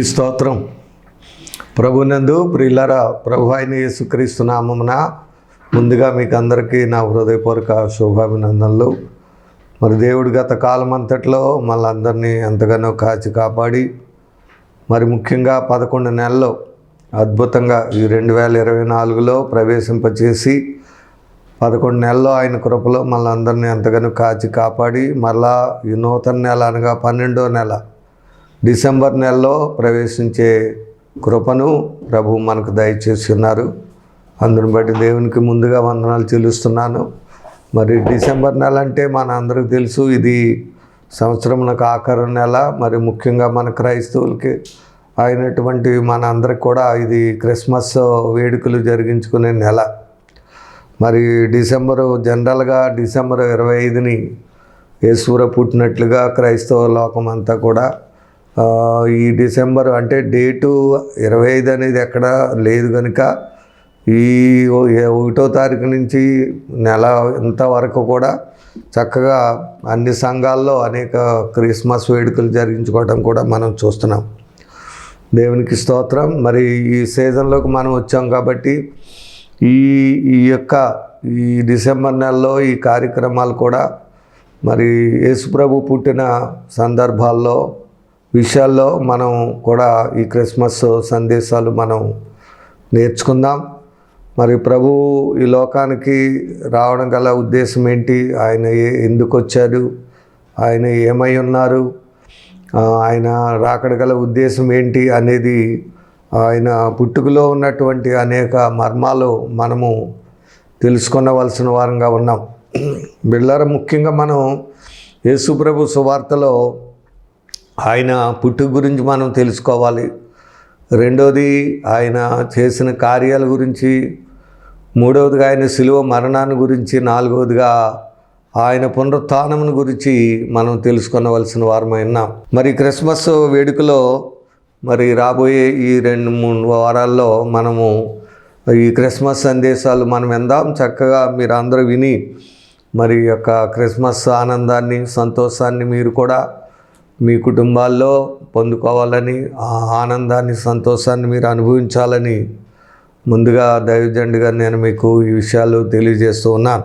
దేవునికి స్తోత్రం. ప్రభునందు ప్రియులారా, ప్రభు అయిన యేసుక్రీస్తు నామమున ముందుగా మీకు అందరికీ నా హృదయపూర్వక శుభాభినందనలు. మరి దేవుడు గత కాలం అంతట్లో మళ్ళందరినీ ఎంతగానో కాచి కాపాడి మరి ముఖ్యంగా 11 నెలల్లో అద్భుతంగా ఈ 2024లో ప్రవేశింపచేసి 11 నెలల్లో ఆయన కృపలో మళ్ళందరినీ ఎంతగానో కాచి కాపాడి మళ్ళా ఈ నూతన నెల అనగా 12వ నెల డిసెంబర్ నెలలో ప్రవేశించే కృపను ప్రభు మనకు దయచేసి ఉన్నారు. అందుని బట్టి దేవునికి ముందుగా వందనాలు చెల్లిస్తున్నాను. మరి డిసెంబర్ నెల అంటే మన అందరికీ తెలుసు, ఇది సంవత్సరమునకు ఆఖరు నెల. మరి ముఖ్యంగా మన క్రైస్తవులకి అయినటువంటి మన అందరికి కూడా ఇది క్రిస్మస్ వేడుకలు జరిగించుకునే నెల. మరి జనరల్గా డిసెంబర్ 25ని యేసుర పుట్టినట్లుగా క్రైస్తవ లోకం అంతా కూడా ఈ డిసెంబర్ అంటే డేటు 25 అనేది ఎక్కడ లేదు కనుక ఈ 1వ తారీఖు నుంచి నెల ఇంతవరకు కూడా చక్కగా అన్ని సంఘాల్లో అనేక క్రిస్మస్ వేడుకలు జరిగించుకోవడం కూడా మనం చూస్తున్నాం. దేవునికి స్తోత్రం. మరి ఈ సీజన్లోకి మనం వచ్చాం కాబట్టి ఈ డిసెంబర్ నెలలో ఈ కార్యక్రమాలు కూడా మరి యేసుప్రభు పుట్టిన సందర్భాల్లో విషయాల్లో మనం కూడా ఈ క్రిస్మస్ సందేశాలు మనం నేర్చుకుందాం. మరి ప్రభు ఈ లోకానికి రావడం గల ఉద్దేశం ఏంటి, ఆయన ఎందుకు వచ్చాడు, ఆయన ఏమై ఉన్నారు, ఆయన రాకడ గల ఉద్దేశం ఏంటి అనేది, ఆయన పుట్టుకలో ఉన్నటువంటి అనేక మర్మాలు మనము తెలుసుకొనవలసిన వారంగా ఉన్నాం. బిళ్ళారా, ముఖ్యంగా మనం యేసుప్రభు సువార్తలో ఆయన పుట్టుక గురించి మనం తెలుసుకోవాలి. రెండవది ఆయన చేసిన కార్యాల గురించి, మూడవదిగా ఆయన శిలువ మరణాన్ని గురించి, నాలుగవదిగా ఆయన పునరుత్థానమును గురించి మనం తెలుసుకొనవలసిన వారమై ఉన్నాం. మరి క్రిస్మస్ వేడుకలో మరి రాబోయే ఈ 2-3 వారాల్లో మనము ఈ క్రిస్మస్ సందేశాలు మనం విందాం. చక్కగా మీరు అందరూ విని మరి యొక్క క్రిస్మస్ ఆనందాన్ని, సంతోషాన్ని మీరు కూడా మీ కుటుంబాల్లో పొందుకోవాలని, ఆ ఆనందాన్ని, సంతోషాన్ని మీరు అనుభవించాలని ముందుగా దైవజనుడిగా నేను మీకు ఈ విషయాలు తెలియజేస్తూ ఉన్నాను.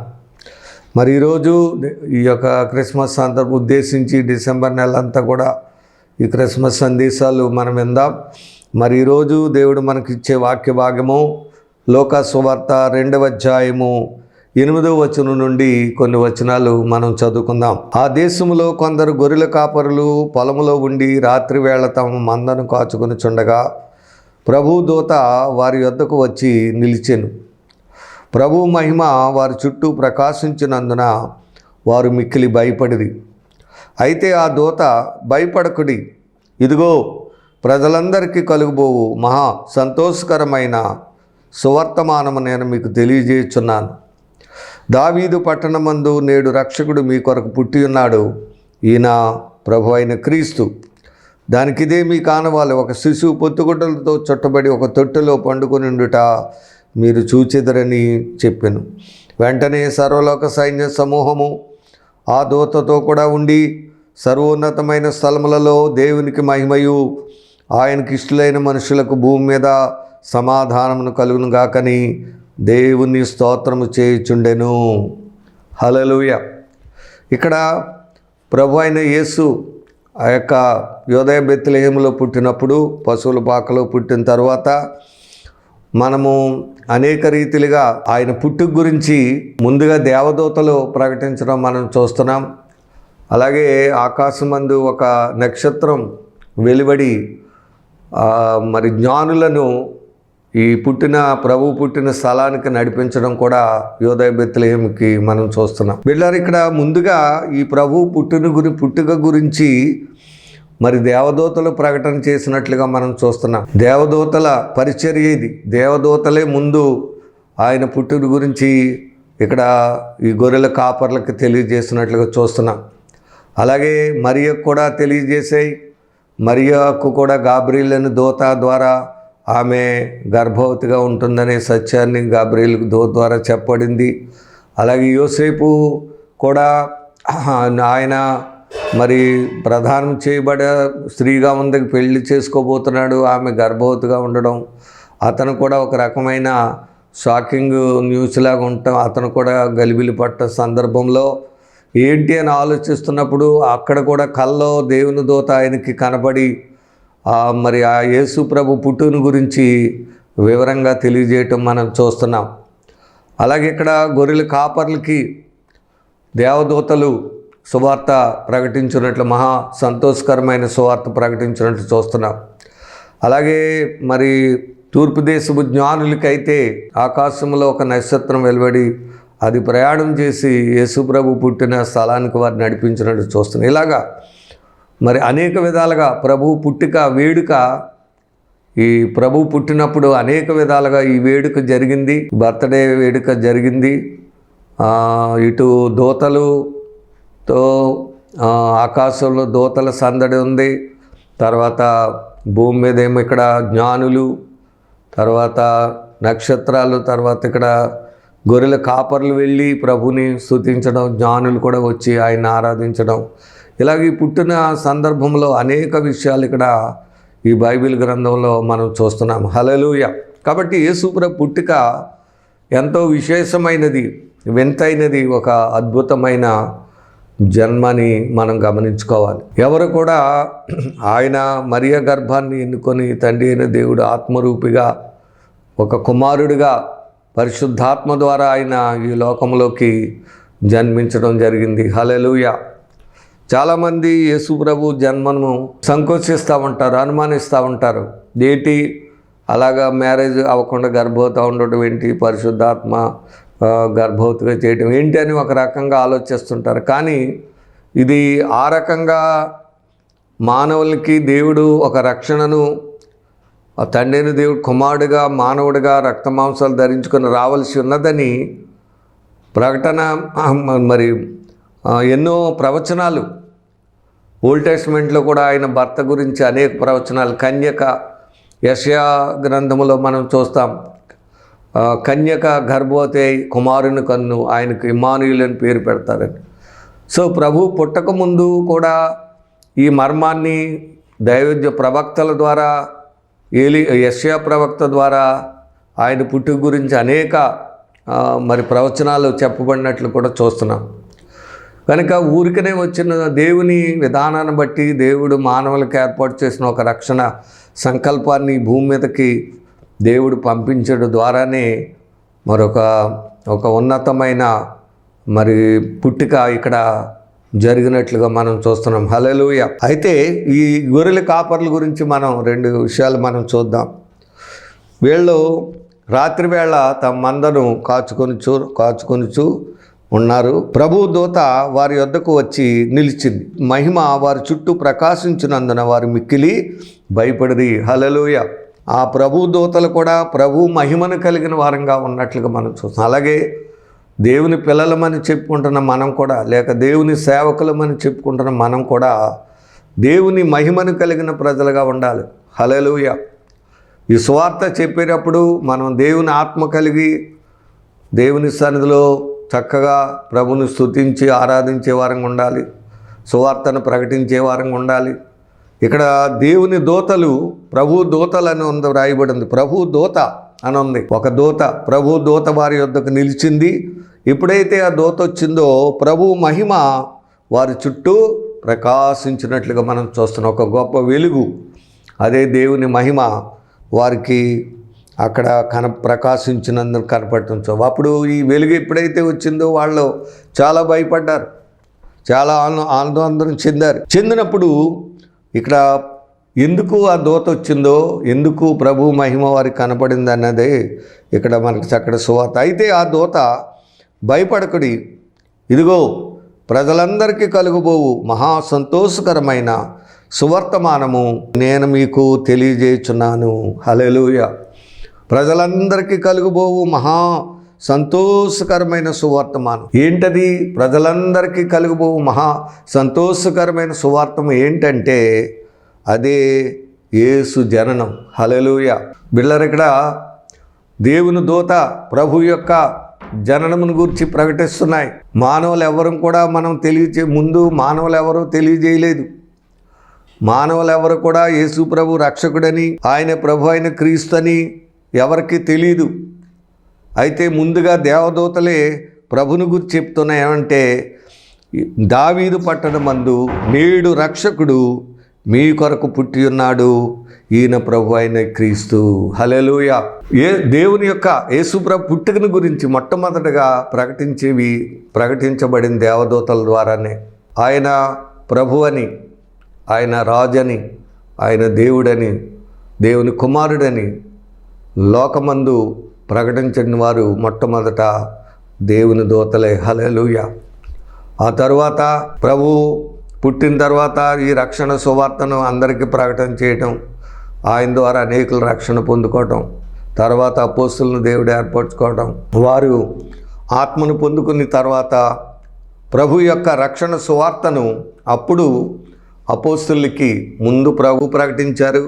మరి ఈరోజు ఈ యొక్క క్రిస్మస్ ఉద్దేశించి డిసెంబర్ నెల అంతా కూడా ఈ క్రిస్మస్ సందేశాలు మనం విందాం. మరి ఈరోజు దేవుడు మనకిచ్చే వాక్య భాగము లూకా సువార్త 2వ అధ్యాయము 8వ వచనం నుండి కొన్ని వచనాలు మనం చదువుకుందాం. ఆ దేశంలో కొందరు గొర్రెల కాపరులు పొలములో ఉండి రాత్రి వేళ తమ మందను కాచుకొని చుండగా ప్రభు దూత వారి యొద్దకు వచ్చి నిలిచెను. ప్రభు మహిమ వారి చుట్టూ ప్రకాశించినందున వారు మిక్కిలి భయపడిరి. అయితే ఆ దూత, భయపడకుడి, ఇదిగో ప్రజలందరికీ కలుగుబోవు మహా సంతోషకరమైన సువర్తమానము నేను మీకు తెలియజేయుచున్నాను. దావీదు పట్టణమందు నేడు రక్షకుడు మీ కొరకు పుట్టి ఉన్నాడు, ఈయన ప్రభు అయిన క్రీస్తు. దానికిదే మీ కానవాలి, ఒక శిశువు పొత్తుగుడ్డలతో చుట్టబడి ఒక తొట్టెలో పండుకొని ఉండుట మీరు చూచెదరని చెప్పెను. వెంటనే సర్వలోక సైన్య సమూహము ఆ దూతతో కూడా ఉండి సర్వోన్నతమైన స్థలములలో దేవునికి మహిమయు ఆయనకి ఇష్టలైన మనుషులకు భూమి మీద సమాధానమును కలుగును గాకని దేవుని స్తోత్రము చేయుచుండెను. హల్లెలూయా. ఇక్కడ ప్రభు అయిన యేసు ఆ యొక్క యోదయ బెత్లెహేములో పుట్టినప్పుడు, పశువుల పాకలో పుట్టిన తర్వాత మనము అనేక రీతిలుగా ఆయన పుట్టుక గురించి ముందుగా దేవదూతలు ప్రకటించడం మనం చూస్తున్నాం. అలాగే ఆకాశమందు ఒక నక్షత్రం వెలువడి మరి జ్ఞానులను ఈ ప్రభు పుట్టిన స్థలానికి నడిపించడం కూడా యోదయ బెత్లెహేముకి మనం చూస్తున్నాం. బిళ్ళారు, ఇక్కడ ముందుగా ఈ ప్రభు పుట్టుక గురించి మరి దేవదూతలు ప్రకటన చేసినట్లుగా మనం చూస్తున్నాం. దేవదూతల పరిచర్య ఇది. దేవదూతలే ముందు ఆయన పుట్టుక గురించి ఇక్కడ ఈ గొర్రెల కాపర్లకు తెలియజేసినట్లుగా చూస్తున్నాం. అలాగే మరియకు కూడా తెలియజేసాయి. మరియకు కూడా గాబ్రియెలు దూత ద్వారా ఆమె గర్భవతిగా ఉంటుందనే సత్యాన్ని గాబ్రియెలు దూత ద్వారా చెప్పబడింది. అలాగే యోసేపు కూడా ఆయన మరి ప్రదానం చేయబడే స్త్రీగా ఉంది, పెళ్లి చేసుకోబోతున్నాడు, ఆమె గర్భవతిగా ఉండడం, అతను కూడా ఒక రకమైన షాకింగ్ న్యూస్ లాగా ఉండటం, అతను కూడా గలిబిలి పట్ట సందర్భంలో ఏంటి అని ఆలోచిస్తున్నప్పుడు అక్కడ కూడా కల్లో దేవుని దూత ఆయనకి కనబడి మరి ఆ యేసు ప్రభు పుట్టుని గురించి వివరంగా తెలియజేయటం మనం చూస్తున్నాం. అలాగే ఇక్కడ గొర్రెల కాపర్లకి దేవదూతలు సువార్త ప్రకటించినట్లు, మహా సంతోషకరమైన సువార్త ప్రకటించినట్లు చూస్తున్నాం. అలాగే మరి తూర్పు దేశపు జ్ఞానులకైతే ఆకాశంలో ఒక నక్షత్రం వెలువడి అది ప్రయాణం చేసి యేసుప్రభు పుట్టిన స్థలానికి వారిని నడిపించినట్టు చూస్తున్నాం. ఇలాగా మరి అనేక విధాలుగా ప్రభు పుట్టిక వేడుక, ఈ ప్రభు పుట్టినప్పుడు అనేక విధాలుగా ఈ వేడుక జరిగింది, బర్త్డే వేడుక జరిగింది. ఇటు దూతలుతో ఆకాశంలో దూతల సందడి ఉంది, తర్వాత భూమి మీద ఏమో ఇక్కడ జ్ఞానులు, తర్వాత నక్షత్రాలు, తర్వాత ఇక్కడ గొర్రెల కాపర్లు వెళ్ళి ప్రభుని స్తుతించడం, జ్ఞానులు కూడా వచ్చి ఆయన ఆరాధించడం. ఇలాగ పుట్టిన సందర్భంలో అనేక విషయాలు ఇక్కడ ఈ బైబిల్ గ్రంథంలో మనం చూస్తున్నాం. హల్లెలూయా. కాబట్టి యేసుప్రభు పుట్టిక ఎంతో విశేషమైనది, వింతైనది, ఒక అద్భుతమైన జన్మని మనం గమనించుకోవాలి. ఎవరు కూడా ఆయన మరియ గర్భాన్ని ఎన్నుకొని తండ్రి అయిన దేవుడు ఆత్మరూపిగా ఒక కుమారుడిగా పరిశుద్ధాత్మ ద్వారా ఆయన ఈ లోకంలోకి జన్మించడం జరిగింది. హల్లెలూయా. చాలామంది యేసు ప్రభు జన్మను సంకోచిస్తూ ఉంటారు, అనుమానిస్తూ ఉంటారు. ఏంటి అలాగా మ్యారేజ్ అవ్వకుండా గర్భవతి ఉండటం ఏంటి, పరిశుద్ధాత్మ గర్భవతిగా చేయటం ఏంటి అని ఒక రకంగా ఆలోచిస్తుంటారు. కానీ ఇది ఆ రకంగా మానవులకి దేవుడు ఒక రక్షణను, తండ్రిని దేవుడు కుమారుడిగా మానవుడిగా రక్తమాంసాలు ధరించుకొని రావాల్సి ఉన్నదని ప్రకటన, మరి ఎన్నో ప్రవచనాలు ఓల్డ్ టెస్టమెంట్లో కూడా ఆయన భర్త గురించి అనేక ప్రవచనాలు, కన్యక యెషయా గ్రంథంలో మనం చూస్తాం. కన్యక గర్భవతి అయి కుమారుని కన్ను, ఆయనకు ఇమ్మానుయేలు అని పేరు పెడతారని. సో ప్రభు పుట్టక ముందు కూడా ఈ మర్మాన్ని దైవజ్ఞ ప్రవక్తల ద్వారా, యెషయా ప్రవక్త ద్వారా ఆయన పుట్టుక గురించి అనేక మరి ప్రవచనాలు చెప్పబడినట్లు కూడా చూస్తున్నాం. కనుక ఊరికనే వచ్చిన దేవుని విధానాన్ని బట్టి దేవుడు మానవులకు ఏర్పాటు చేసిన ఒక రక్షణ సంకల్పాన్ని భూమి మీదకి దేవుడు పంపించడం ద్వారానే ఒక ఉన్నతమైన మరి పుట్టిక ఇక్కడ జరిగినట్లుగా మనం చూస్తున్నాం. హల్లెలూయా. అయితే ఈ గొర్రెల కాపర్ల గురించి మనం రెండు విషయాలు మనం చూద్దాం. వీళ్ళు రాత్రివేళ తమ మందను కాచుకొనుచు ఉన్నారు. ప్రభు దూత వారి యొద్దకు వచ్చి నిలిచింది. మహిమ వారి చుట్టూ ప్రకాశించినందున వారు మిక్కిలి భయపడిరి. హల్లెలూయా. ఆ ప్రభు దూతలు కూడా ప్రభు మహిమను కలిగిన వారంగా ఉన్నట్లుగా మనం చూస్తాం. అలాగే దేవుని పిల్లలమని చెప్పుకుంటున్న మనం కూడా, లేక దేవుని సేవకులమని చెప్పుకుంటున్న మనం కూడా దేవుని మహిమను కలిగిన ప్రజలుగా ఉండాలి. హల్లెలూయా. ఈ సువార్త చెప్పేటప్పుడు మనం దేవుని ఆత్మ కలిగి దేవుని సన్నిధిలో చక్కగా ప్రభుని స్తుతించి ఆరాధించే వారంగా ఉండాలి. సువార్తను ప్రకటించే వారంగా ఉండాలి. ఇక్కడ దేవుని దూతలు, ప్రభు దూతలు అని ఉంది, రాయబడింది. ప్రభు దూత అని ఉంది. ఒక దూత, ప్రభు దూత వారి యొద్దకు నిలిచింది. ఎప్పుడైతే ఆ దూత వచ్చిందో ప్రభు మహిమ వారి చుట్టూ ప్రకాశించినట్లుగా మనం చూస్తున్నాం. ఒక గొప్ప వెలుగు, అదే దేవుని మహిమ వారికి అక్కడ ప్రకాశించినందుకు కనపడుతుంది. అప్పుడు ఈ వెలుగు ఎప్పుడైతే వచ్చిందో వాళ్ళు చాలా భయపడ్డారు, చాలా ఆందోళన చెందినప్పుడు ఇక్కడ ఎందుకు ఆ దూత వచ్చిందో, ఎందుకు ప్రభు మహిమ వారికి కనపడింది అన్నదే ఇక్కడ మనకి చక్కటి సువార్త. అయితే ఆ దూత భయపడకుడి, ఇదిగో ప్రజలందరికీ కలుగుబోవు మహా సంతోషకరమైన సువర్తమానము నేను మీకు తెలియజేయుచున్నాను. హల్లెలూయా. ప్రజలందరికీ కలుగుబోవు మహా సంతోషకరమైన సువార్తమానం ఏంటది? ప్రజలందరికీ కలుగుబోవు మహా సంతోషకరమైన సువార్తం ఏంటంటే అదే యేసు జననం. హల్లెలూయా. బిళ్ళరు ఇక్కడ దేవుని దూత ప్రభు యొక్క జననమును గూర్చి ప్రకటిస్తున్నాయి. మానవులు ఎవరు కూడా ముందు మానవులు ఎవరూ తెలియజేయలేదు. మానవులు ఎవరు కూడా యేసు ప్రభు రక్షకుడని, ఆయన ప్రభు అయిన క్రీస్తు అని ఎవరికి తెలియదు. అయితే ముందుగా దేవదూతలే ప్రభుని గురించి చెప్తున్నాయి. ఏమంటే, దావీదు పట్టణమందు నేడు రక్షకుడు మీ కొరకు పుట్టి ఉన్నాడు, ఈయన ప్రభు అయిన క్రీస్తు. హల్లెలూయా. దేవుని యొక్క యేసు ప్రభు పుట్టుకను గురించి మొట్టమొదటగా ప్రకటించబడిన దేవదూతల ద్వారానే. ఆయన ప్రభు అని, ఆయన రాజని, ఆయన దేవుడని, దేవుని కుమారుడని లోకమందు ప్రకటించిన వారు మొట్టమొదట దేవుని దూతలే. హల్లెలూయా. ఆ తరువాత ప్రభు పుట్టిన తర్వాత ఈ రక్షణ సువార్తను అందరికీ ప్రకటన చేయటం, ఆయన ద్వారా అనేకులు రక్షణ పొందుకోవటం, తర్వాత అపోస్తులను దేవుడు ఏర్పరచుకోవటం, వారు ఆత్మను పొందుకున్న తర్వాత ప్రభు యొక్క రక్షణ సువార్తను అప్పుడు అపోస్తులకి ముందు ప్రభు ప్రకటించారు,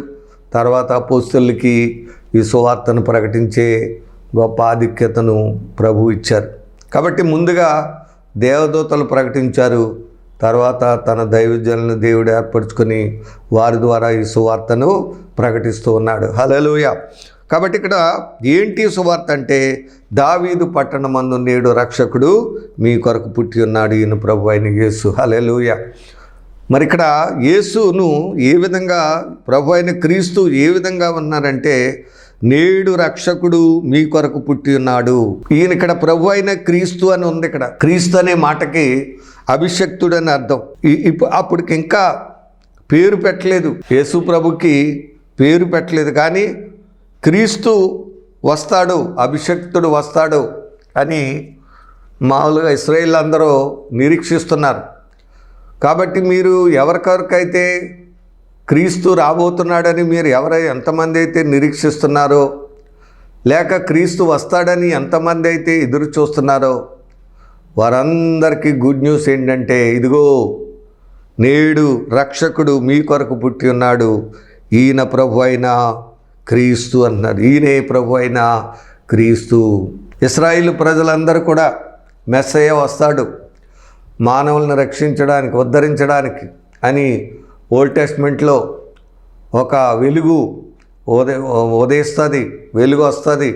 తర్వాత అపోస్తులకి ఈ సువార్తను ప్రకటించే గొప్ప ఆధిక్యతను ప్రభు ఇచ్చారు. కాబట్టి ముందుగా దేవదూతలు ప్రకటించారు, తర్వాత తన దైవజనులను దేవుడు ఏర్పరచుకొని వారి ద్వారా ఈ సువార్తను ప్రకటిస్తూ ఉన్నాడు. హల్లెలూయా. కాబట్టి ఇక్కడ ఏంటి సువార్త అంటే, దావీదు పట్టణమందు నేడు రక్షకుడు మీ కొరకు పుట్టి ఉన్నాడు, ఈయన ప్రభు అయిన యేసు. హల్లెలూయా. మరి ఇక్కడ యేసును ఏ విధంగా, ప్రభు అయిన క్రీస్తు ఏ విధంగా ఉన్నారంటే, నేడు రక్షకుడు మీ కొరకు పుట్టి ఉన్నాడు. ఈయన ఇక్కడ ప్రభు అయిన క్రీస్తు అని ఉంది. ఇక్కడ క్రీస్తు అనే మాటకి అభిషక్తుడని అర్థం. అప్పటికి ఇంకా పేరు పెట్టలేదు, యేసు ప్రభుకి పేరు పెట్టలేదు. కానీ క్రీస్తు వస్తాడు, అభిషక్తుడు వస్తాడు అని మామూలుగా ఇశ్రాయేలు అందరూ నిరీక్షిస్తున్నారు. కాబట్టి మీరు ఎవరికైతే క్రీస్తు రాబోతున్నాడని మీరు ఎంతమంది అయితే నిరీక్షిస్తున్నారో, లేక క్రీస్తు వస్తాడని ఎంతమంది అయితే ఎదురు చూస్తున్నారో, వారందరికీ గుడ్ న్యూస్ ఏంటంటే, ఇదిగో నేడు రక్షకుడు మీ కొరకు పుట్టి ఉన్నాడు, ఈయన ప్రభు అయిన క్రీస్తు అన్నారు. ఈయనే ప్రభు అయిన క్రీస్తు. ఇశ్రాయేలు ప్రజలందరూ కూడా మెస్సయ్య వస్తాడు మానవులను రక్షించడానికి, ఉద్ధరించడానికి అని ఓల్డ్ టెస్ట్మెంట్లో ఒక వెలుగు ఉదయిస్తుంది, వెలుగు వస్తుంది,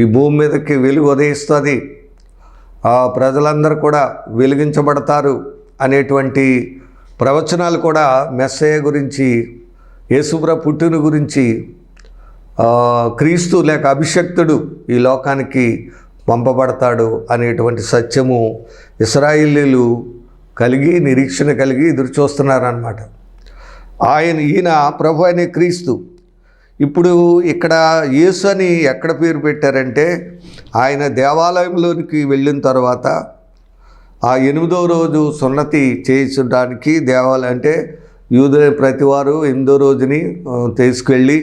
ఈ భూమి మీదకి వెలుగు ఉదయిస్తుంది, ఆ ప్రజలందరూ కూడా వెలిగించబడతారు అనేటువంటి ప్రవచనాలు కూడా మెస్సయ్య గురించి, యేసుప్రభు పుట్టుని గురించి, క్రీస్తు లేక అభిషక్తుడు ఈ లోకానికి పంపబడతాడు అనేటువంటి సత్యము ఇశ్రాయేలీయులు నిరీక్షణ కలిగి ఎదురు చూస్తున్నారన్నమాట. ఈయన ప్రభు అయిన క్రీస్తు. ఇప్పుడు ఇక్కడ యేసు అని ఎక్కడ పేరు పెట్టారంటే, ఆయన దేవాలయంలోనికి వెళ్ళిన తర్వాత ఆ 8వ రోజు సున్నతి చేయించడానికి దేవాలయం అంటే యూదులైన ప్రతివారు 8వ రోజుని తీసుకెళ్ళి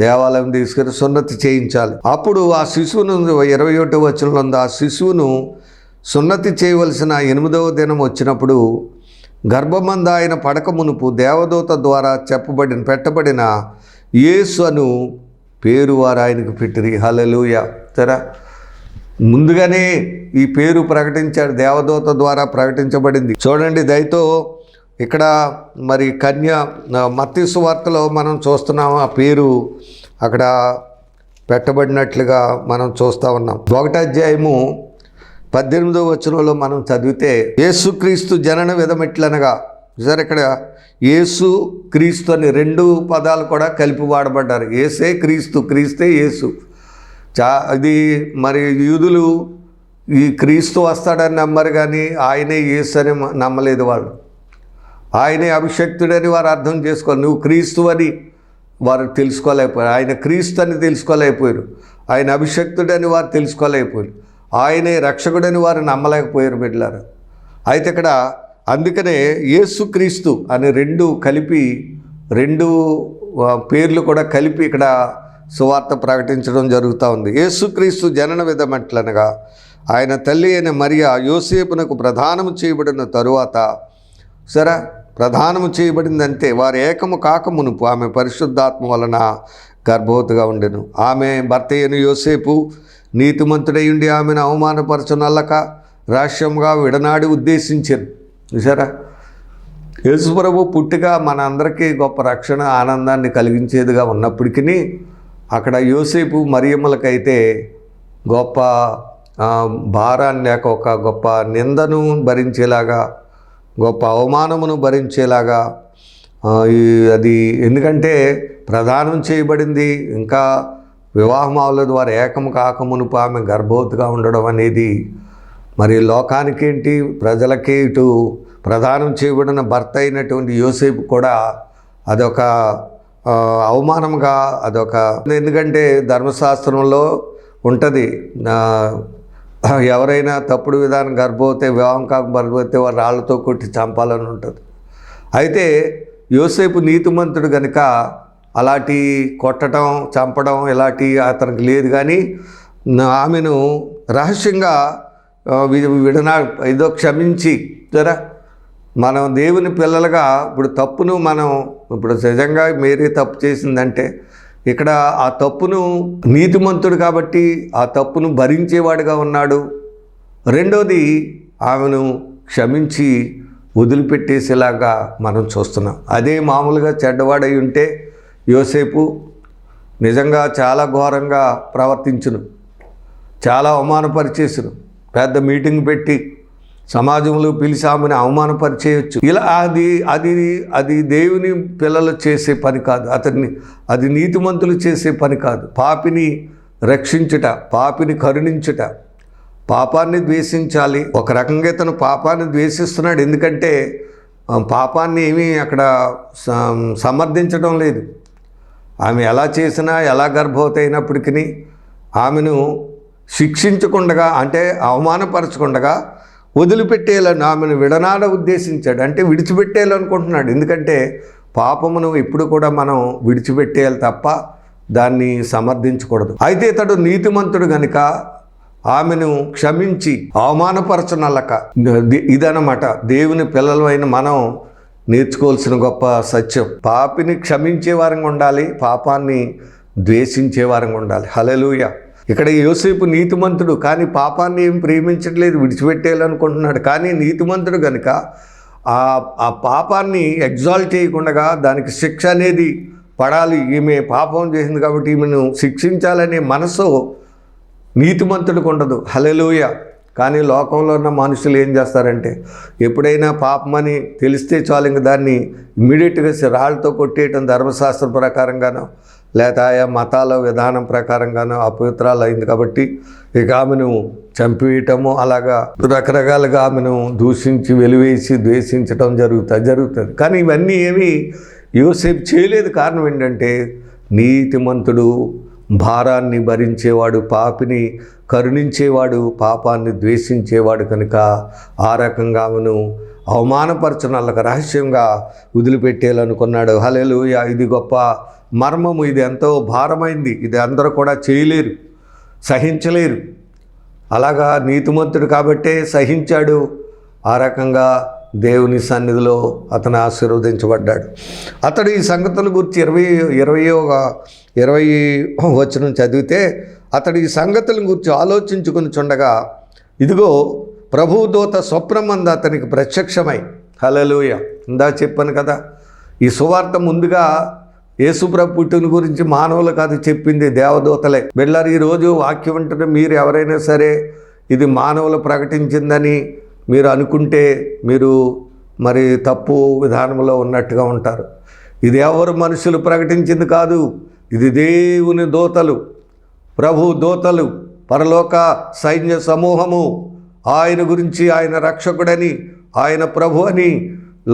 దేవాలయం తీసుకెళ్ళి సున్నతి చేయించాలి. అప్పుడు ఆ శిశువును 21వ వచనంలో ఉంది, ఆ శిశువును సున్నతి చేయవలసిన 8వ దినం వచ్చినప్పుడు గర్భమందు ఆయన పడక మునుపు దేవదూత ద్వారా పెట్టబడిన యేసు అను పేరు వారు ఆయనకు పెట్టిరి. హల్లెలూయా. సరే, ముందుగానే ఈ పేరు ప్రకటించాడు, దేవదూత ద్వారా ప్రకటించబడింది. చూడండి దయతో ఇక్కడ మరి మత్తయి సువార్తలో మనం చూస్తున్నాము, ఆ పేరు అక్కడ పెట్టబడినట్లుగా మనం చూస్తూ ఉన్నాం. 1వ అధ్యాయము 18వ వచనంలో మనం చదివితే, యేసుక్రీస్తు జనన విధమిట్లనగా, సరే ఇక్కడ యేసు క్రీస్తు అని 2 పదాలు కూడా కలిపి వాడబడ్డారు. యేసే క్రీస్తు, క్రీస్తే యేసు. ఇది మరి యూదులు ఈ క్రీస్తు వస్తాడని నమ్మరు, కానీ ఆయనే యేసు అని నమ్మలేదు వాళ్ళు. ఆయనే అభిషక్తుడని వారు అర్థం చేసుకోవాలి. నువ్వు క్రీస్తు అని వారు తెలుసుకోలేకపోయారు, ఆయన క్రీస్తు అని తెలుసుకోలేకపోయారు, ఆయన అభిషక్తుడని వారు తెలుసుకోలేకపోయారు, ఆయనే రక్షకుడని వారు నమ్మలేకపోయారు బిడ్డలారా. అయితే ఇక్కడ అందుకనే యేసుక్రీస్తు అని 2 కలిపి, 2 పేర్లు కూడా కలిపి ఇక్కడ సువార్త ప్రకటించడం జరుగుతూ ఉంది. యేసుక్రీస్తు జనన విధమట్లనగా ఆయన తల్లి అయిన మరియా యోసేపునకు ప్రదానము చేయబడిన తరువాత, సరే ప్రదానము చేయబడిందంటే వారు ఏకము కాకమునుపు ఆమె పరిశుద్ధాత్మ వలన గర్భవతిగా ఉండెను. ఆమె భర్త అయిన యోసేపు నీతిమంతుడై ఉండి ఆమెను అవమానపరచనల్లక రహస్యంగా విడనాడి ఉద్దేశించారు. చూసారా, యేసుప్రభు పుట్టిక మన అందరికీ గొప్ప రక్షణ ఆనందాన్ని కలిగించేదిగా ఉన్నప్పటికీ అక్కడ యోసేపు మరియమ్మలకైతే గొప్ప భారాన్ని లేక ఒక గొప్ప నిందను భరించేలాగా, గొప్ప అవమానమును భరించేలాగా అది, ఎందుకంటే ప్రదానం చేయబడింది, ఇంకా వివాహమావుల ద్వారా ఏకము కాకమునుపు ఆమె గర్భవతిగా ఉండడం అనేది మరి లోకానికేంటి, ప్రజలకే, ఇటు ప్రదానం చేయబడిన భర్త అయినటువంటి యోసేపు కూడా అదొక అవమానంగా, అదొక, ఎందుకంటే ధర్మశాస్త్రంలో ఉంటుంది, ఎవరైనా తప్పుడు విధానం గర్భవతి, వివాహం కాక గర్భవతి వారు రాళ్లతో కొట్టి చంపాలని ఉంటుంది. అయితే యోసేపు నీతిమంతుడు కనుక అలాంటి కొట్టడం, చంపడం ఇలాంటి అతనికి లేదు. కానీ ఆమెను రహస్యంగా ఏదో క్షమించి, జరా మనం దేవుని పిల్లలుగా ఇప్పుడు తప్పును మనం ఇప్పుడు నిజంగా మేరీ తప్పు చేసిందంటే ఇక్కడ ఆ తప్పును, నీతిమంతుడు కాబట్టి ఆ తప్పును భరించేవాడుగా ఉన్నాడు. రెండోది ఆమెను క్షమించి వదిలిపెట్టేసేలాగా మనం చూస్తున్నాం. అదే మామూలుగా చెడ్డవాడై ఉంటే యోసేపు నిజంగా చాలా ఘోరంగా ప్రవర్తించును, చాలా అవమానపరిచేసును, పెద్ద మీటింగ్ పెట్టి సమాజంలో పిలిచి ఆమెను అవమానపరిచేయచ్చు. ఇలా అది దేవుని పిల్లలు చేసే పని కాదు, అది నీతిమంతులు చేసే పని కాదు. పాపిని రక్షించుట, పాపిని కరుణించుట, పాపాన్ని ద్వేషించాలి. ఒక రకంగా ఇతను పాపాన్ని ద్వేషిస్తున్నాడు, ఎందుకంటే పాపాన్ని ఏమీ అక్కడ సమర్థించడం లేదు. ఆమె ఎలా చేసినా, ఎలా గర్భవతి అయినప్పటికీ ఆమెను శిక్షించకుండగా, అంటే అవమానపరచకుండగా వదిలిపెట్టేయాలని, ఆమెను విడనాడ ఉద్దేశించాడు. అంటే విడిచిపెట్టేయాలనుకుంటున్నాడు. ఎందుకంటే పాపమును ఎప్పుడు కూడా మనం విడిచిపెట్టేయాలి తప్ప దాన్ని సమర్థించకూడదు. అయితే ఇతడు నీతిమంతుడు గనుక ఆమెను క్షమించి అవమానపరచనల్లక, ఇదన్నమాట దేవుని పిల్లలు అయిన మనం నేర్చుకోవాల్సిన గొప్ప సత్యం. పాపిని క్షమించే వారంగా ఉండాలి, పాపాన్ని ద్వేషించే వారంగా ఉండాలి. హల్లెలూయా. ఇక్కడ యోసేపు నీతిమంతుడు, కానీ పాపాన్ని ఏం ప్రేమించట్లేదు, విడిచిపెట్టేయాలనుకుంటున్నాడు. కానీ నీతిమంతుడు కనుక ఆ పాపాన్ని ఎగ్జాల్ట్ చేయకుండా దానికి శిక్ష అనేది పడాలి. ఈమె పాపం చేసింది కాబట్టి ఈమెను శిక్షించాలనే మనసు నీతిమంతుడికి ఉండదు. హల్లెలూయా. కానీ లోకంలో ఉన్న మనుషులు ఏం చేస్తారంటే ఎప్పుడైనా పాపమని తెలిస్తే చాలు ఇంక దాన్ని ఇమ్మీడియట్గా రాళ్ళతో కొట్టేయటం, ధర్మశాస్త్ర ప్రకారంగానో లేదా ఆయా మతాల విధానం ప్రకారంగానో అపవిత్రాలు అయింది కాబట్టి ఇక ఆమెను చంపివేయటము, అలాగా రకరకాలుగా ఆమెను దూషించి వెలివేసి ద్వేషించటం జరుగుతుంది. కానీ ఇవన్నీ ఏమీ యోసేపు చేయలేదు. కారణం ఏంటంటే నీతిమంతుడు, భారాన్ని భరించేవాడు, పాపిని కరుణించేవాడు, పాపాన్ని ద్వేషించేవాడు కనుక ఆ రకంగా ఆమెను అవమానపరచనల్లక రహస్యంగా వదిలిపెట్టేయాలనుకున్నాడు. హల్లెలూయా. ఇది గొప్ప మర్మము, ఇది ఎంతో భారమైంది, ఇది అందరూ కూడా చేయలేరు, సహించలేరు. అలాగా నీతిమంతుడు కాబట్టే సహించాడు. ఆ రకంగా దేవుని సన్నిధిలో అతను ఆశీర్వదించబడ్డాడు. అతడు ఈ సంగతుల గురించి 20 వచనం చదివితే, అతడు ఈ సంగతుల గురించి ఆలోచించుకుని చుండగా ఇదిగో ప్రభువు దూత స్వప్నమందు అతనికి ప్రత్యక్షమై, హల్లెలూయా. ఇందా చెప్పాను కదా, ఈ సువార్త ముందుగా యేసుప్రభు పుట్టిన గురించి మానవులు కాదు చెప్పింది, దేవదూతలే. బిడ్డలారా, ఈరోజు వాక్యం వింటున్న మీరు ఎవరైనా సరే ఇది మానవులు ప్రకటించిందని మీరు అనుకుంటే మీరు మరి తప్పు విధానంలో ఉన్నట్టుగా ఉంటారు. ఇది ఎవరు మనుషులు ప్రకటించింది కాదు, ఇది దేవుని దూతలు, ప్రభు దూతలు, పరలోక సైన్య సమూహము ఆయన గురించి, ఆయన రక్షకుడని, ఆయన ప్రభు అని,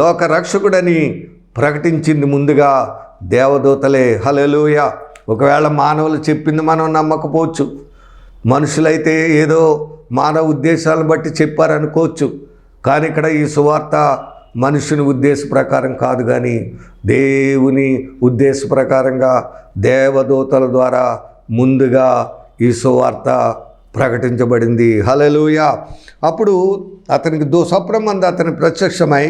లోక రక్షకుడని ప్రకటించింది ముందుగా దేవదూతలే. హల్లెలూయా. ఒకవేళ మానవులు చెప్పింది మనం నమ్మకపోవచ్చు, మనుషులైతే ఏదో మానవ ఉద్దేశాలను బట్టి చెప్పారనుకోవచ్చు. కానీ ఇక్కడ ఈ సువార్త మనుషుని ఉద్దేశ ప్రకారం కాదు, కానీ దేవుని ఉద్దేశ ప్రకారంగా దేవదూతల ద్వారా ముందుగా ఈ సువార్త ప్రకటించబడింది. హల్లెలూయా. అప్పుడు అతనికి స్వప్నమందు అతని ప్రత్యక్షమై,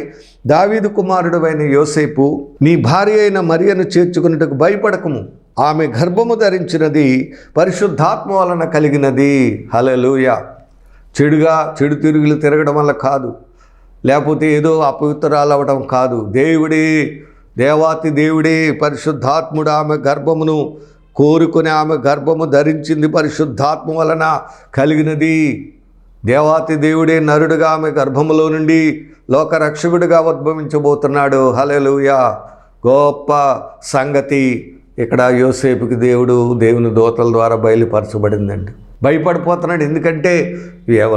దావీదు కుమారుడు అయిన యోసేపు, నీ భార్య అయిన మరియను చేర్చుకున్నట్టుకు భయపడకము, ఆమె గర్భము ధరించినది పరిశుద్ధాత్మ వలన కలిగినది. హల్లెలూయా. చెడు తిరుగులు తిరగడం వల్ల కాదు, లేకపోతే ఏదో అపవిత్రాలు అవ్వడం కాదు. దేవాతి దేవుడే పరిశుద్ధాత్ముడు ఆమె గర్భమును కోరుకుని ఆమె గర్భము ధరించింది పరిశుద్ధాత్మ వలన కలిగినది. దేవాతి దేవుడే నరుడుగా ఆమె గర్భములో నుండి లోకరక్షకుడిగా ఉద్భవించబోతున్నాడు. హల్లెలూయా. గొప్ప సంగతి ఇక్కడ యోసేపుకి దేవుని దూతల ద్వారా బయలుపరచబడిందండి. భయపడిపోతున్నాడు. ఎందుకంటే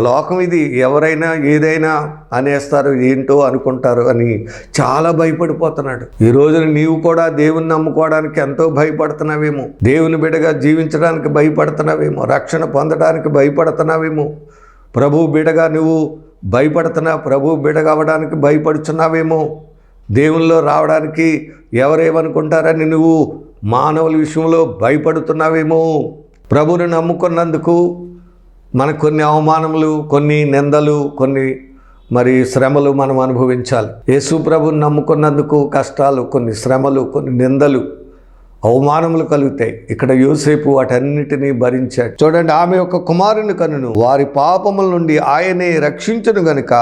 లోకం ఇది, ఎవరైనా ఏదైనా అనేస్తారు, ఏంటో అనుకుంటారు అని చాలా భయపడిపోతున్నాడు. ఈ రోజున నీవు కూడా దేవుని నమ్ముకోవడానికి ఎంతో భయపడుతున్నావేమో, దేవుని బిడ్డగా జీవించడానికి భయపడుతున్నావేమో, రక్షణ పొందడానికి భయపడుతున్నావేమో, ప్రభు బిడ్డగా నువ్వు ప్రభు బిడ్డగా అవ్వడానికి భయపడుచున్నావేమో, దేవునిలో రావడానికి ఎవరేమనుకుంటారని నువ్వు మానవుల విషయంలో భయపడుతున్నావేమో. ప్రభువుని నమ్ముకున్నందుకు మనకు కొన్ని అవమానములు, కొన్ని నిందలు, కొన్ని శ్రమలు మనం అనుభవించాలి. యేసు ప్రభువుని నమ్ముకున్నందుకు కష్టాలు, కొన్ని శ్రమలు, కొన్ని నిందలు, అవమానములు కలుగుతాయి. ఇక్కడ యోసేపు వాటన్నిటినీ భరించాడు. చూడండి, ఆమె యొక్క కుమారుని కనును వారి పాపముల నుండి ఆయనే రక్షించును గనుక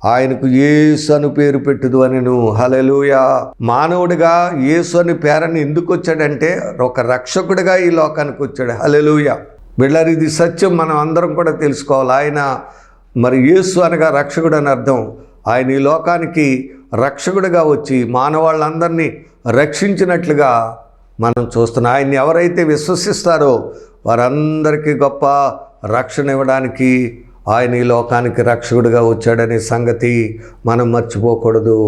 ఆయనకు యేసు అని పేరు పెట్టుదు అనెను. హల్లెలూయా. మానవుడిగా యేసు అని పేరని ఎందుకు వచ్చాడంటే ఒక రక్షకుడిగా ఈ లోకానికి వచ్చాడు. హల్లెలూయా. బిడ్డలారా, ఇది సత్యం, మనం అందరం కూడా తెలుసుకోవాలి. ఆయన యేసు అనగా రక్షకుడు అని అర్థం. ఆయన ఈ లోకానికి రక్షకుడిగా వచ్చి మానవాళ్ళందరినీ రక్షించినట్లుగా మనం చూస్తున్నాం. ఆయన్ని ఎవరైతే విశ్వసిస్తారో వారందరికీ గొప్ప రక్షణ ఇవ్వడానికి ఆయన ఈ లోకానికి రక్షకుడిగా వచ్చాడనే సంగతి మనం మర్చిపోకూడదు.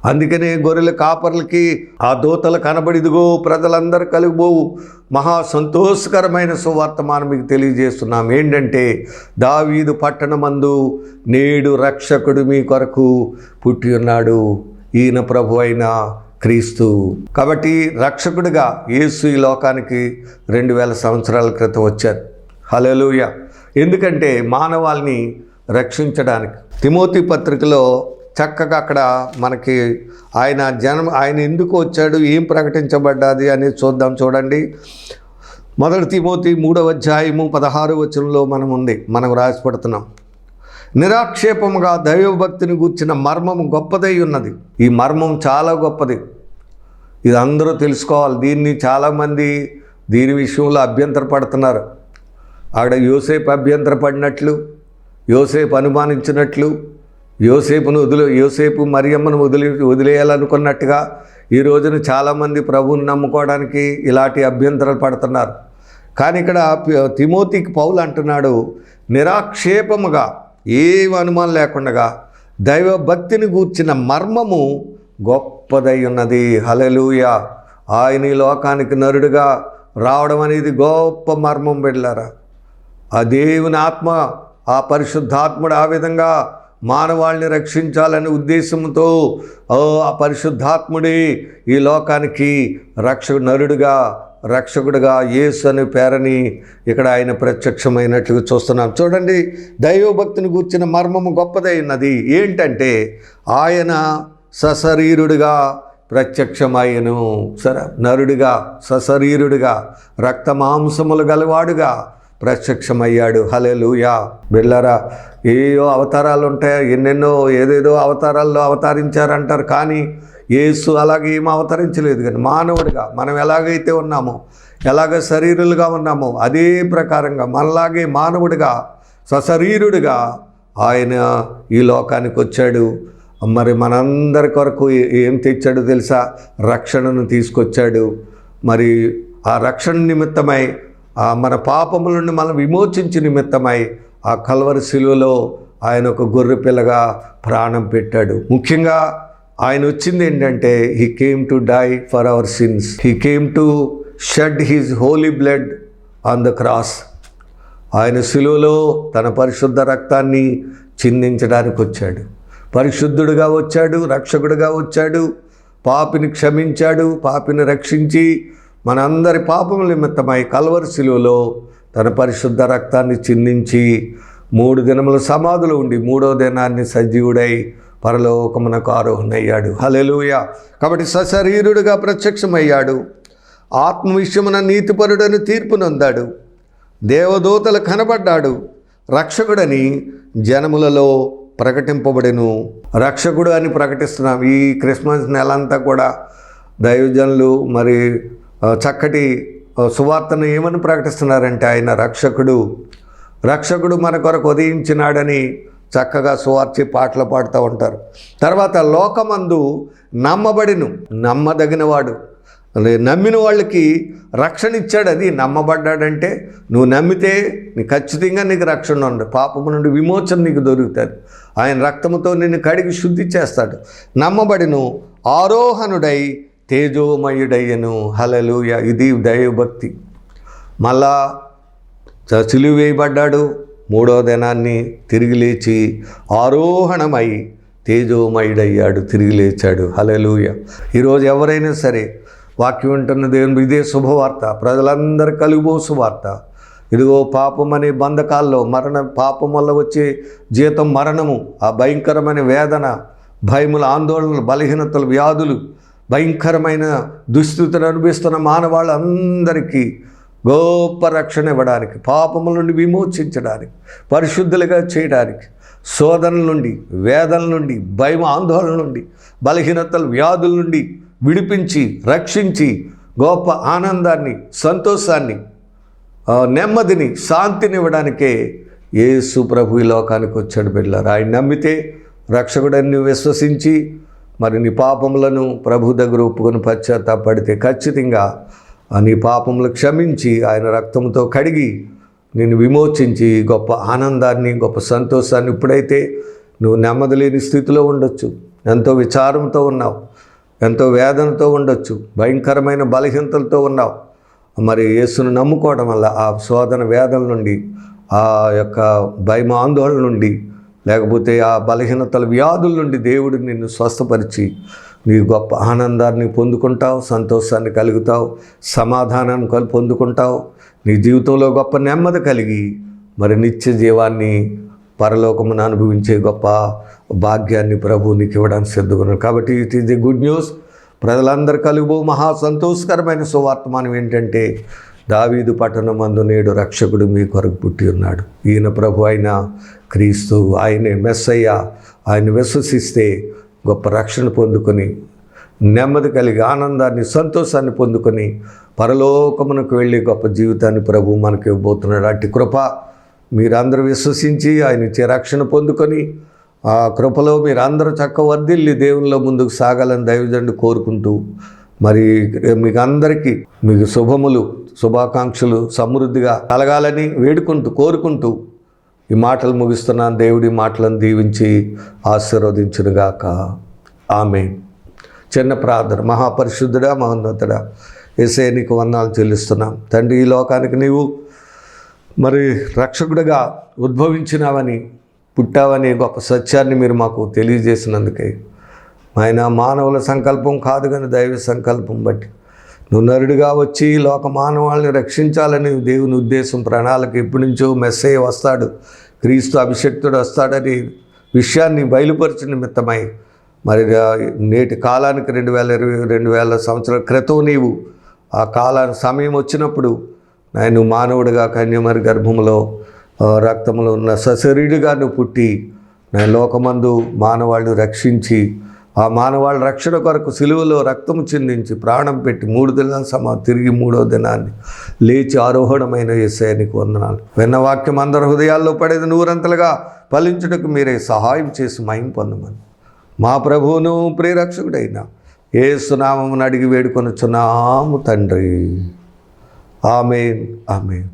అందుకనే గొర్రెల కాపర్లకి ఆ దూతలు కనబడిదిగో ప్రజలందరూ కలిగిపోవు మహా సంతోషకరమైన సువార్తమానం మీకు తెలియజేస్తున్నాం. ఏంటంటే, దావీదు పట్టణమందు నేడు రక్షకుడు మీ కొరకు పుట్టి ఉన్నాడు, ఈయన ప్రభు అయిన క్రీస్తు. కాబట్టి రక్షకుడిగా యేసు ఈ లోకానికి 2000 సంవత్సరాల క్రితం వచ్చారు. హల్లెలూయా. ఎందుకంటే మానవాల్ని రక్షించడానికి. తిమోతి పత్రికలో చక్కగా అక్కడ మనకి ఆయన ఎందుకు వచ్చాడు, ఏం ప్రకటించబడ్డాది అనేది చూద్దాం. చూడండి, 1 తిమోతి 3వ అధ్యాయము 16వ వచనంలో మనం రాసిపడుతున్నాం. నిరాక్షేపముగా దైవభక్తిని గూర్చిన మర్మము గొప్పదై ఉన్నది. ఈ మర్మం చాలా గొప్పది, ఇది అందరూ తెలుసుకోవాలి. దీన్ని చాలామంది దీని విషయంలో అభ్యంతరపడుతున్నారు. అక్కడ యోసేపు అభ్యంతరపడినట్లు, యోసేపు అనుమానించినట్లు, యోసేపు మరియమ్మను వదిలేయాలనుకున్నట్టుగా ఈ రోజున చాలామంది ప్రభువుని నమ్ముకోవడానికి ఇలాంటి అభ్యంతరాలు పడుతున్నారు. కానీ ఇక్కడ తిమోతికి పౌలు అంటున్నాడు, నిరాక్షేపముగా ఏం అనుమానం లేకుండా దైవభక్తిని గూర్చిన మర్మము గొప్పదై ఉన్నది. హల్లెలూయా. ఆయన ఈ లోకానికి నరుడుగా రావడం అనేది గొప్ప మర్మం. బిడ్డలారా, ఆ దేవుని ఆత్మ, ఆ పరిశుద్ధాత్ముడు ఆ విధంగా మానవాళిని రక్షించాలనే ఉద్దేశంతో ఆ పరిశుద్ధాత్ముడే ఈ లోకానికి రక్షకుడుగా యేసు అనే పేరని ఇక్కడ ఆయన ప్రత్యక్షమైనట్లుగా చూస్తున్నాం. చూడండి, దైవభక్తిని గూర్చిన మర్మము గొప్పదై ఉన్నది. ఏంటంటే, ఆయన సశరీరుడిగా ప్రత్యక్షమయ్యను. నరుడిగా, సశరీరుడిగా, రక్త మాంసములు గలవాడుగా ప్రత్యక్షమయ్యాడు. హల్లెలూయా. బిడ్డలారా, ఏయో అవతారాలు ఉంటాయి, ఏదేదో అవతారాల్లో అవతరించారంటారు. కానీ యేసు అలాగే ఏమీ అవతరించలేదు. కానీ మానవుడిగా మనం ఎలాగైతే ఉన్నామో, ఎలాగ శరీరులుగా ఉన్నామో అదే ప్రకారంగా మనలాగే మానవుడిగా, సశరీరుడిగా ఆయన ఈ లోకానికి వచ్చాడు. మనందరి కొరకు ఏం తెచ్చాడో తెలుసా? రక్షణను తీసుకొచ్చాడు. ఆ రక్షణ నిమిత్తమై, మన పాపముల నుండి మనం విమోచించి నిమిత్తమై ఆ కల్వరి శిలువలో ఆయన ఒక గొర్రె పిల్లగా ప్రాణం పెట్టాడు. ముఖ్యంగా ఆయన వచ్చింది ఏంటంటే, he came to die for our sins, he came to shed his holy blood on the cross. ఆయన శిలువలో తన పరిశుద్ధ రక్తాన్ని చిందించడానికి వచ్చాడు. పరిశుద్ధుడిగా వచ్చాడు, రక్షకుడిగా వచ్చాడు, పాపిని క్షమించాడు, పాపిని రక్షించి మనందరి పాపముల నిమిత్తమై కల్వరి శిలువలో తన పరిశుద్ధ రక్తాన్ని చిందించి 3 దినములు సమాధిలో ఉండి 3వ దినాన్ని సజీవుడై పరలోకమునకు ఆరోహణయ్యాడు. హల్లెలూయా. కాబట్టి సశరీరుడిగా ప్రత్యక్షమయ్యాడు. ఆత్మ విషయమున నీతిపరుడని తీర్పు నొందాడు. దేవదూతలు కనబడ్డాడు. రక్షకుడని జనములలో ప్రకటింపబడెను. రక్షకుడు అని ప్రకటిస్తున్నాం. ఈ క్రిస్మస్ నెలంతా కూడా దైవజనులు మరి చక్కటి సువార్తను ఏమని ప్రకటిస్తున్నారంటే ఆయన రక్షకుడు మన కొరకు ఉదయించినాడని చక్కగా సువార్చి పాటలు పాడుతూ ఉంటారు. తర్వాత లోకమందు నమ్మదగినవాడు, నమ్మిన వాళ్ళకి రక్షణ ఇచ్చాడు. అది నమ్మబడ్డాడంటే నువ్వు నమ్మితే ఖచ్చితంగా నీకు రక్షణ ఉంది, పాపము నుండి విమోచన నీకు దొరుకుతుంది. ఆయన రక్తముతో నిన్ను కడిగి శుద్ధి చేస్తాడు. నమ్మబడిను, ఆరోహణుడై తేజోమయుడయ్యను. హల్లెలూయా. ఇది దైవభక్తి. మళ్ళా సిలువ వేయబడ్డాడు. 3వ దినాన్ని తిరిగి లేచి ఆరోహణమై తేజోమయుడయ్యాడు, తిరిగి లేచాడు. హల్లెలూయా. ఈరోజు ఎవరైనా సరే వాక్యం వింటున్న దేవుని ఇదే శుభవార్త, ప్రజలందరూ కలిగిపో సువార్త. ఇదిగో పాపం అనే బంధకాల్లో పాపం వల్ల వచ్చే జీతం మరణము, ఆ భయంకరమైన వేదన, భయముల, ఆందోళనలు, బలహీనతలు, వ్యాధులు, భయంకరమైన దుస్థితిని అనుభవిస్తున్న మానవాళ్ళందరికీ గొప్ప రక్షణ ఇవ్వడానికి, పాపముల నుండి విమోచించడానికి, పరిశుద్ధులుగా చేయడానికి, శోధనల నుండి, వేదనల నుండి, భయం, ఆందోళన నుండి, బలహీనతలు, వ్యాధుల నుండి విడిపించి రక్షించి గొప్ప ఆనందాన్ని, సంతోషాన్ని, నెమ్మదిని, శాంతిని ఇవ్వడానికే యేసు ప్రభు ఈ లోకానికి వచ్చాడు. బిడ్డలారా, ఆయన నమ్మితే రక్షకుడని విశ్వసించి మరి నీ పాపములను ప్రభు దగ్గర ఒప్పుకొని పశ్చాత్తాపడితే ఖచ్చితంగా నీ పాపములు క్షమించి ఆయన రక్తంతో కడిగి నిన్ను విమోచించి గొప్ప ఆనందాన్ని, గొప్ప సంతోషాన్ని, ఇప్పుడైతే నువ్వు నెమ్మది లేని స్థితిలో ఉండొచ్చు, ఎంతో విచారంతో ఉన్నావు, ఎంతో వేదనతో ఉండొచ్చు, భయంకరమైన బలహీనతలతో ఉన్నావు. మరి యేసును నమ్ముకోవడం వల్ల ఆ శోధన వేదన నుండి, ఆ యొక్క భయం, ఆందోళన నుండి, లేకపోతే ఆ బలహీనతల వ్యాధుల నుండి దేవుడు నిన్ను స్వస్థపరిచి నీ గొప్ప ఆనందాన్ని పొందుకుంటావు, సంతోషాన్ని కలుగుతావు, సమాధానాన్ని పొందుకుంటావు. నీ జీవితంలో గొప్ప నెమ్మది కలిగి మరి నిత్య జీవాన్ని, పరలోకమును అనుభవించే గొప్ప భాగ్యాన్ని ప్రభు నీకు ఇవ్వడానికి సిద్ధుకున్నాడు. కాబట్టి it is the good news. ప్రజలందరూ కలుగు మహా సంతోషకరమైన సువార్తమానం ఏంటంటే దావీదు పట్టణమందు నేడు రక్షకుడు మీ కొరకు పుట్టి ఉన్నాడు. ఈయన ప్రభు అయిన క్రీస్తు, ఆయనే మెస్సయ్య. ఆయన విశ్వసిస్తే గొప్ప రక్షణ పొందుకొని నెమ్మది కలిగి ఆనందాన్ని, సంతోషాన్ని పొందుకొని పరలోకమునకు వెళ్ళి గొప్ప జీవితాన్ని ప్రభు మనకి ఇవ్వబోతున్నాడు. అట్టి కృప మీరందరూ విశ్వసించి ఆయన ఇచ్చే రక్షణ పొందుకొని ఆ కృపలో మీరందరూ చక్క వర్ధిల్లి దేవునిలో ముందుకు సాగాలని దైవజనుడు కోరుకుంటూ, మరి మీకు అందరికీ మీకు శుభములు, శుభాకాంక్షలు సమృద్ధిగా కలగాలని వేడుకుంటూ, కోరుకుంటూ ఈ మాటలు ముగిస్తున్నాను. దేవుడి మాటలను దీవించి ఆశీర్వదించునుగాక. ఆమేన్. చిన్న ప్రార్థన. మహాపరిశుద్ధుడా, మహోన్నతుడా, యేసయ్య నీకు వందనాలు చెల్లిస్తున్నాం తండ్రి. ఈ లోకానికి నీవు మరి రక్షకుడిగా ఉద్భవించినావని, పుట్టావని గొప్ప సత్యాన్ని మీరు మాకు తెలియజేసినందుకే ఆయన మానవుల సంకల్పం కాదు కానీ దైవ సంకల్పం బట్టి నువ్వు నరుడిగా వచ్చి లోక మానవాళ్ళని రక్షించాలని దేవుని ఉద్దేశం, ప్రణాళిక ఎప్పటి నుంచో మెస్సయ్య వస్తాడు, క్రీస్తు అభిషక్తుడు వస్తాడని విషయాన్ని బయలుపరిచిన నిమిత్తమై మరి నేటి కాలానికి 2020 సంవత్సరాల క్రితం నీవు ఆ సమయం వచ్చినప్పుడు నేను మానవుడిగా కన్యమరి గర్భంలో రక్తంలో ఉన్న సశరీరుగా నువ్వు పుట్టి నేను లోకమందు మానవాళ్ళని రక్షించి ఆ మానవాళ్ళ రక్షణ కొరకు సిలువలో రక్తము చిందించి ప్రాణం పెట్టి 3 దినాల తిరిగి 3వ దినాన్ని లేచి ఆరోహణమైన యేసయ్య నీకు వందనాలు. విన్న వాక్యం అందరి హృదయాల్లో పడేది నూరంతలుగా ఫలించుటకు మీరే సహాయం చేసి మహిమ పొందమని మా ప్రభువును ప్రియరక్షకుడైన యేసు నామమున అడిగి వేడుకొనుచున్నాము తండ్రి. ఆమేన్. ఆమేన్.